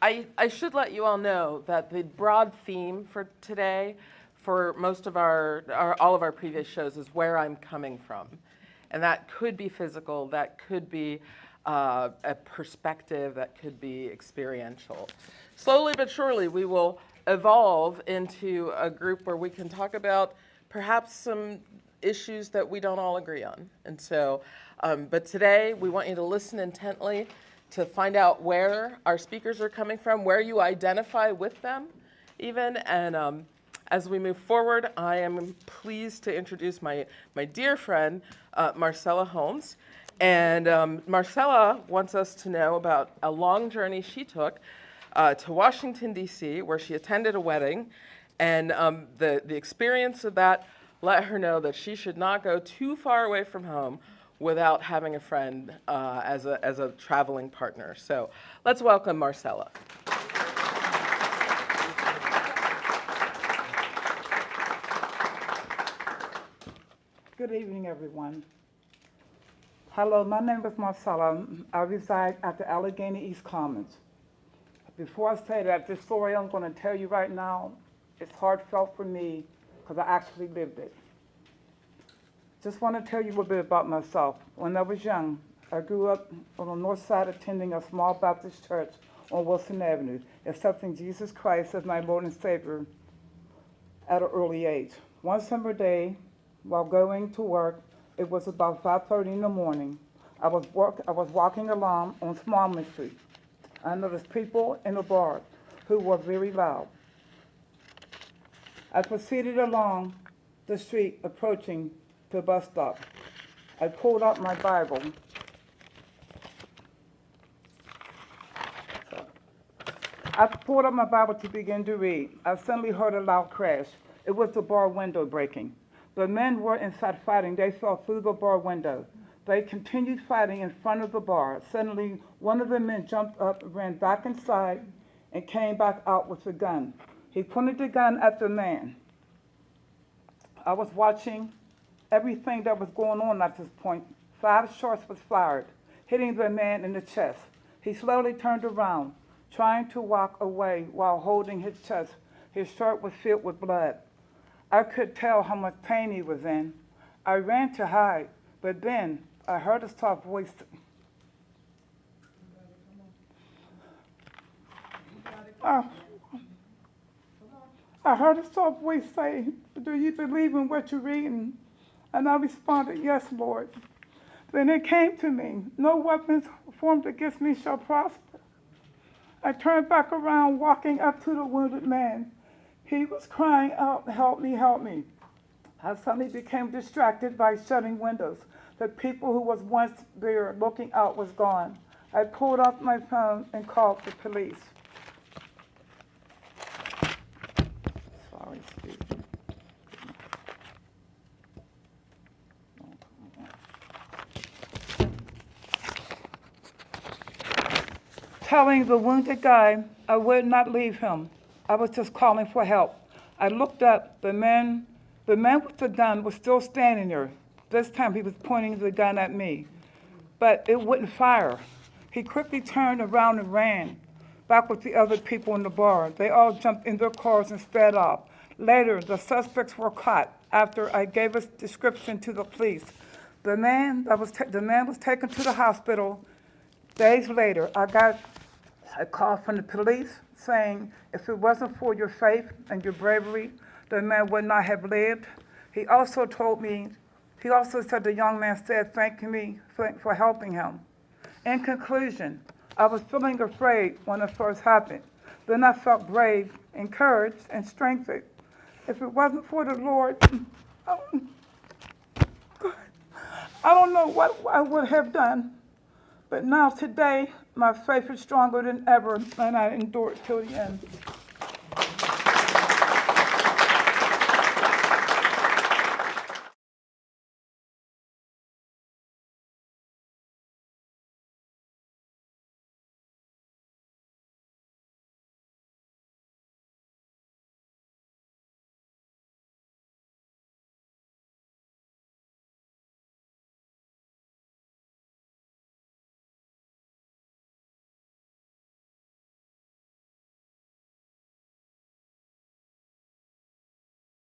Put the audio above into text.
I should let you all know that the broad theme for today, for most of all of our previous shows, is where I'm coming from. And that could be physical, that could be a perspective, that could be experiential. Slowly but surely, we will evolve into a group where we can talk about perhaps some issues that we don't all agree on. And so, but today we want you to listen intently to find out where our speakers are coming from, where you identify with them even. And as we move forward, I am pleased to introduce my dear friend, Marcella Holmes. And Marcella wants us to know about a long journey she took to Washington, D.C., where she attended a wedding. And the experience of that let her know that she should not go too far away from home without having a friend as a traveling partner. So let's welcome Marcella. Good evening, everyone. Hello, my name is Marcella. I reside at the Allegheny East Commons. Before I say that, this story I'm going to tell you right now, it's heartfelt for me because I actually lived it. Just want to tell you a bit about myself. When I was young, I grew up on the north side attending a small Baptist church on Wilson Avenue, accepting Jesus Christ as my Lord and Savior at an early age. One summer day, while going to work, it was about 5:30 in the morning. I was walking along on Smallman Street. I noticed people in the bar who were very loud. I proceeded along the street, approaching the bus stop. I pulled out my Bible. To begin to read. I suddenly heard a loud crash. It was the bar window breaking. The men were inside fighting. They fell through the bar window. They continued fighting in front of the bar. Suddenly, one of the men jumped up, ran back inside, and came back out with a gun. He pointed the gun at the man. I was watching everything that was going on at this point. 5 shots was fired, hitting the man in the chest. He slowly turned around, trying to walk away while holding his chest. His shirt was filled with blood. I could tell how much pain he was in. I ran to hide, but then I heard a soft voice. I heard a soft voice say, "Do you believe in what you're reading?" And I responded, "Yes, Lord." Then it came to me, "No weapons formed against me shall prosper." I turned back around, walking up to the wounded man. He was crying out, "Help me, help me." I suddenly became distracted by shutting windows. The people who was once there looking out was gone. I pulled out my phone and called the police. Sorry, Steve. Telling the wounded guy I would not leave him. I was just calling for help. I looked up. The man with the gun was still standing there. This time he was pointing the gun at me, but it wouldn't fire. He quickly turned around and ran back with the other people in the bar. They all jumped in their cars and sped off. Later, the suspects were caught after I gave a description to the police. The man was taken to the hospital. Days later, I got a call from the police saying if it wasn't for your faith and your bravery, the man would not have lived. He also said the young man said thanking me for helping him. In conclusion, I was feeling afraid when it first happened. Then I felt brave, encouraged, and strengthened. If it wasn't for the Lord, I don't know what I would have done. But now today, my faith is stronger than ever, and I endure it till the end.